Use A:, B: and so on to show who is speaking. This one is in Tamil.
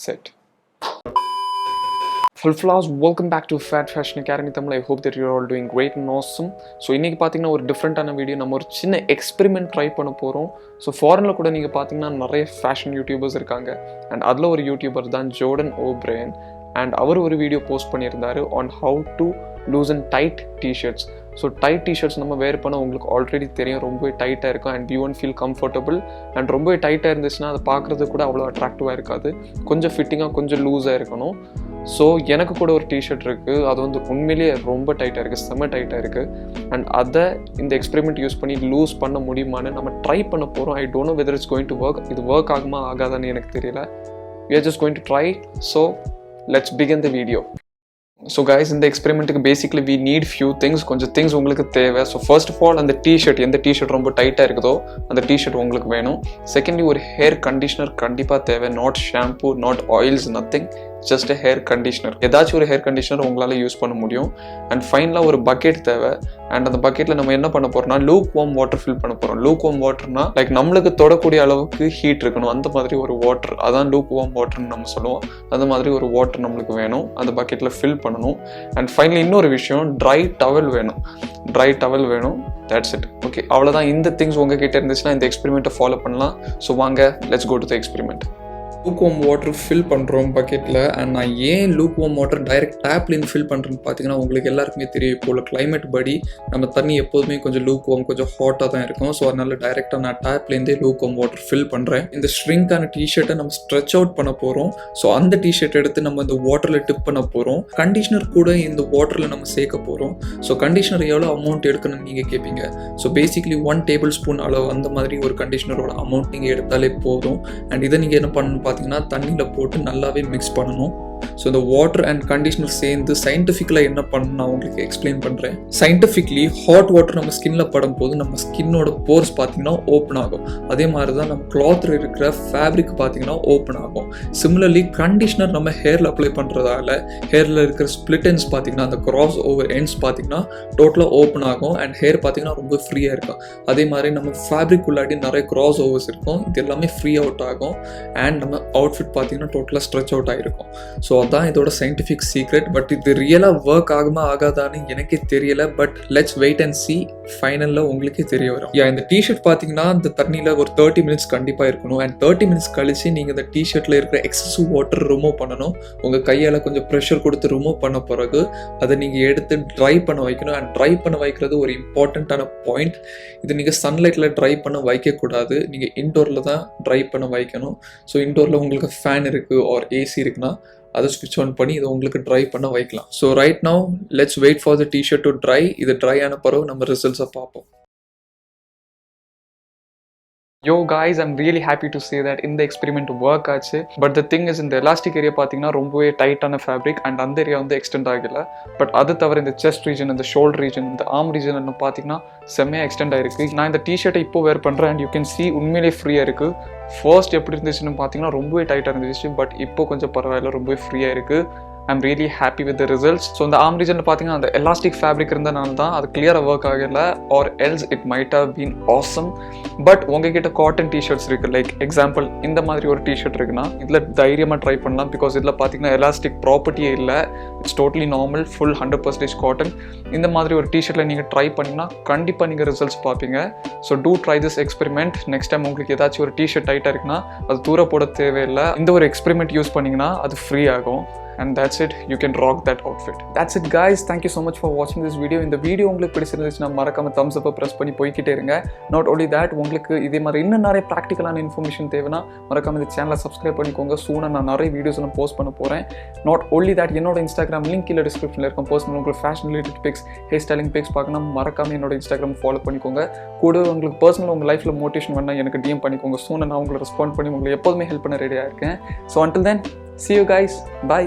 A: set. Full flowers, welcome back to Fat Fashion Academy Tamil. I hope that you're all doing great and awesome. So இன்னைக்கு பாத்தீங்கன்னா ஒரு டிஃபரெண்டான வீடியோ, நம்ம ஒரு சின்ன எக்ஸ்பெரிமெண்ட் ட்ரை பண்ண போறோம். ஸோ ஃபாரின்ல கூட நீங்க பாத்தீங்கன்னா நிறைய ஃபேஷன் யூடியூபர்ஸ் இருக்காங்க, அண்ட் அதுல ஒரு யூடியூபர் தான் ஜோர்டன் ஓப்ரையன். அண்ட் அவர் ஒரு வீடியோ போஸ்ட் பண்ணியிருந்தாரு on how to loosen tight t-shirts. So tight t-shirts நம்ம வேர் பண்ண உங்களுக்கு ஆல்ரெடி தெரியும், ரொம்பவே டைட்டாக இருக்கும் and you won't feel comfortable. And ரொம்பவே டைட்டாக இருந்துச்சுன்னா அதை பார்க்குறது கூட அவ்வளோ அட்ராக்டிவாக இருக்காது, கொஞ்சம் ஃபிட்டிங்காக கொஞ்சம் லூஸாக இருக்கணும். ஸோ எனக்கு கூட ஒரு டிஷர்ட் இருக்குது, அது வந்து உண்மையிலேயே ரொம்ப டைட்டாக இருக்குது, செம்ம டைட்டாக இருக்குது. அண்ட் அதை இந்த எக்ஸ்பெரிமெண்ட் யூஸ் பண்ணி லூஸ் பண்ண முடியுமான்னு நம்ம ட்ரை பண்ண போகிறோம். I don't know whether it's going to work. இது ஒர்க் ஆகுமா ஆகாதான்னு எனக்கு தெரியல. we are just going to try. So let's begin the video. So guys, in the experiment basically we need few things, கொஞ்சம் things உங்களுக்கு தேவை. So first of all, அந்த t-shirt, எந்த t-shirt ரொம்ப டைட்டாக இருக்குதோ அந்த t-shirt உங்களுக்கு வேணும். செகண்ட்லி ஒரு ஹேர் கண்டிஷனர் கண்டிப்பாக தேவை, not shampoo, not oils, nothing, just hair conditioner. ஏதாச்சும் ஒரு ஹேர் கண்டிஷனர் உங்களால் யூஸ் பண்ண முடியும். அண்ட் ஃபைனலாக ஒரு பக்கெட் தேவை. அண்ட் அந்த பக்கெட்டில் நம்ம என்ன பண்ண போகிறோம்னா லூக் வார்ம் வாட்டர் ஃபில் பண்ண போகிறோம். லூக் வார்ம் வாட்டர்னா லைக் நம்மளுக்கு தொடக்கூடிய அளவுக்கு ஹீட் இருக்கணும், அந்த மாதிரி ஒரு வாட்டர், அதான் லூக் வார்ம் வாட்டர்னு நம்ம சொல்லுவோம். அந்த மாதிரி ஒரு வாட்டர் நம்மளுக்கு வேணும், அந்த பக்கெட்டில் ஃபில் பண்ணணும். அண்ட் ஃபைனலி இன்னொரு விஷயம், ட்ரை டவல் வேணும். ட்ரை டவல் வேணும். That's it. ஓகே, அவ்வளோதான். இந்த திங்ஸ் உங்ககிட்ட இருந்துச்சுன்னா இந்த எக்ஸ்பெரிமெண்ட்டை ஃபாலோ பண்ணலாம். ஸோ வாங்க, let's go to the experiment. Lukewarm water fill பண்ணுறோம் பக்கெட்டில். அண்ட் நான் ஏன் லூக் வார்ம் வாட்டர் டைரெக்ட் டேப்லேருந்து ஃபில் பண்ணுறேன்னு பார்த்தீங்கன்னா உங்களுக்கு எல்லாருக்குமே தெரியும், இப்போ உள்ள கிளைமேட் படி நம்ம தண்ணி எப்போதுமே கொஞ்சம் லூக் வார்ம், கொஞ்சம் ஹாட்டாக தான் இருக்கும். ஸோ அதனால டைரெக்டாக நான் டேப்லேருந்தே லூக் வார்ம் வாட்டர் ஃபில் பண்ணுறேன். இந்த ஸ்ட்ரிங்கான டிஷர்ட்டை நம்ம ஸ்ட்ரெச் அவுட் பண்ண போகிறோம். ஸோ அந்த டிஷர்ட் எடுத்து நம்ம இந்த வாட்டரில் டிப் பண்ண போகிறோம். கண்டிஷனர் கூட இந்த வாட்டரில் நம்ம சேர்க்க போகிறோம். ஸோ கண்டிஷனர் எவ்வளோ அமௌண்ட் எடுக்கணும்னு நீங்கள் கேட்பீங்க. ஸோ பேசிக்லி 1 டேபிள் ஸ்பூன் அளவு அந்த மாதிரி ஒரு கண்டிஷனரோட அமௌண்ட் நீங்கள் எடுத்தாலே போதும். அண்ட் இதை நீங்கள் என்ன பண்ணணும்னு பார்த்தீங்கன்னா தண்ணியில் போட்டு நல்லாவே மிக்ஸ் பண்ணணும். ஸோ இந்த வாட்டர் அண்ட் கண்டிஷனர் சேர்ந்து சயின்டிஃபிக்கலாக என்ன பண்ணணும் நான் உங்களுக்கு எக்ஸ்பிளைன் பண்ணுறேன். சயின்டிஃபிக்லி ஹாட் வாட்டர் நம்ம ஸ்கின்ல படும் போது நம்ம ஸ்கின்னோட போர்ஸ் பார்த்தீங்கன்னா ஓப்பன் ஆகும். அதே மாதிரி தான் நம்ம கிளாத்தில் இருக்கிற ஃபேப்ரிக் பார்த்தீங்கன்னா ஓப்பன் ஆகும். சிமிலர்லி கண்டிஷனர் நம்ம ஹேரில் அப்ளை பண்ணுறதால ஹேரில் இருக்கிற ஸ்பிளிட் எண்ட்ஸ் பார்த்தீங்கன்னா அந்த கிராஸ் ஓவர் எண்ட்ஸ் பார்த்தீங்கன்னா டோட்டலாக ஓப்பன் ஆகும் அண்ட் ஹேர் பார்த்தீங்கன்னா ரொம்ப ஃப்ரீயாக இருக்கும். அதே மாதிரி நம்ம ஃபேப்ரிக் உள்ளாடி நிறைய கிராஸ் ஓவர்ஸ் இருக்கும், இது எல்லாமே ஃப்ரீ அவுட் ஆகும். அண்ட் நம்ம அவுட்ஃபிட் பார்த்தீங்கன்னா டோட்டலாக ஸ்ட்ரெச் அவுட் ஆகிருக்கும். ஸோ அதான் இதோட சயின்டிஃபிக் சீக்ரெட். பட் இது ரியலாக ஒர்க் ஆகுமா ஆகாதான்னு எனக்கே தெரியல. But let's wait and see. ஃபைனலில் உங்களுக்கே தெரிய வரும். இந்த டிஷர்ட் பார்த்தீங்கன்னா இந்த தண்ணியில் ஒரு 30 மினிட்ஸ் கண்டிப்பாக இருக்கணும். அண்ட் 30 மினிட்ஸ் கழிச்சு நீங்கள் இந்த டிஷர்ட்டில் இருக்கிற எக்ஸசிவ் வாட்டர் ரிமூவ் பண்ணணும். உங்கள் கையால் கொஞ்சம் ப்ரெஷர் கொடுத்து ரிமூவ் பண்ண பிறகு அதை நீங்கள் எடுத்து ட்ரை பண்ண வைக்கணும். அண்ட் ட்ரை பண்ண வைக்கிறது ஒரு இம்பார்ட்டண்ட்டான பாயிண்ட். இது நீங்கள் சன்லைட்டில் ட்ரை பண்ண வைக்கக்கூடாது, நீங்கள் இன்டோரில் தான் ட்ரை பண்ண வைக்கணும். ஸோ இன்டோரில் உங்களுக்கு ஃபேன் இருக்குது ஆர் ஏசி இருக்குன்னா அதை ஸ்விட்ச் ஆன் பண்ணி இதை உங்களுக்கு ட்ரை பண்ண வைக்கலாம். So right now let's wait for the t-shirt to dry. இது ட்ரை ஆன பிறகு நம்ம ரிசல்ட்ஸை பார்ப்போம். Yo guys, I'm really happy to say that இந்த எக்ஸ்பெரிமெண்ட் ஒர்க் ஆச்சு. பட் த திங் இஸ், இந்த எலாஸ்டிக் ஏரியா பார்த்தீங்கன்னா ரொம்பவே டைட்டான ஃபேப்ரிக் அண்ட் அந்த ஏரியா வந்து எக்ஸ்டெண்ட் ஆகலை. பட் அது தவிர இந்த செஸ்ட் ரீஜன், இந்த ஷோல்டர் ரீஜன், இந்த ஆர்ம் ரீஜன் பார்த்தீங்கன்னா செம்மையாக எக்ஸ்டெண்ட் ஆயிருக்கு. நான் இந்த டிஷர்ட்டை இப்போ வேர் பண்ணுறேன் அண்ட் யூ கேன் சி உண்மையிலே ஃப்ரீயாக இருக்குது. ஃபர்ஸ்ட் எப்படி இருந்துச்சுன்னு பார்த்தீங்கன்னா ரொம்பவே டைட்டாக இருந்துச்சு, பட் இப்போ கொஞ்சம் பரவாயில்ல, ரொம்பவே ஃப்ரீயாக இருக்குது. I'm really happy with the results. So இந்த ஆர்ம் ரீஜனில் பார்த்தீங்கன்னா அந்த எலாஸ்டிக் ஃபேப்ரிக் இருந்தனால தான் அது கிளியராக ஒர்க் ஆகலை, or else it might have been awesome. But உங்ககிட்ட காட்டன் டிஷர்ட்ஸ் இருக்குது, லைக் எக்ஸாம்பிள் இந்த மாதிரி ஒரு டிஷர்ட் இருக்குன்னா இதில் தைரியமாக ட்ரை பண்ணலாம். பிகாஸ் இதில் பார்த்தீங்கன்னா எலாஸ்டிக் ப்ராப்பர்ட்டியே இல்லை, it's totally normal, full 100% cotton. இந்த மாதிரி ஒரு டிஷர்ட்டில் நீங்கள் ட்ரை பண்ணிங்கன்னா கண்டிப்பாக நீங்கள் ரிசல்ட்ஸ் பார்ப்பீங்க. So do try this experiment. Next time உங்களுக்கு ஏதாச்சும் ஒரு டிஷர்ட் டைட்டாக இருக்குன்னா அது தூர போட தேவையில்லை, இந்த ஒரு எக்ஸ்பெரிமெண்ட் யூஸ் பண்ணிங்கன்னா அது ஃப்ரீ ஆகும். And that's it, you can rock that outfit. That's it guys, thank you so much for watching this video. இந்த வீடியோ உங்களுக்கு பிடிச்சிருந்துச்சுன்னா மறக்காம thumbs up press பண்ணி போய்கிட்டே இருங்க. Not only that, உங்களுக்கு இதே மாதிரி இன்னும் நிறைய ப்ராக்டிக்கலான இன்ஃபர்மேஷன் தேவைன்னா மறக்காம இந்த சேனலை சப்ஸ்கிரைப் பண்ணிக்கோங்க. சூனாக நான் நிறைய வீடியோஸ் எல்லாம் போஸ்ட் பண்ண போகிறேன். நாட் only that, என்னோட இன்ஸ்டாகிராம் லிங்க் கீழே டிஸ்கிரிப்ஷனில் இருக்கும். பர்சனல் உங்களுக்கு fashion related pics, hair styling pics பார்க்கணும் மறக்காம என்னோட இன்ஸ்டாகிராம் ஃபாலோ பண்ணிக்கோங்க. கூட உங்களுக்கு பர்சனல் உங்கள் லைஃப்பில் மோட்டிவேஷன் வேணால் எனக்கு DM பண்ணிக்கோங்க. சூனாக நான் உங்களை ரெஸ்பாண்ட் பண்ணி உங்களுக்கு எப்போதுமே ஹெல்ப் பண்ண ரெடியாக இருக்கேன். So until then, see you guys, bye.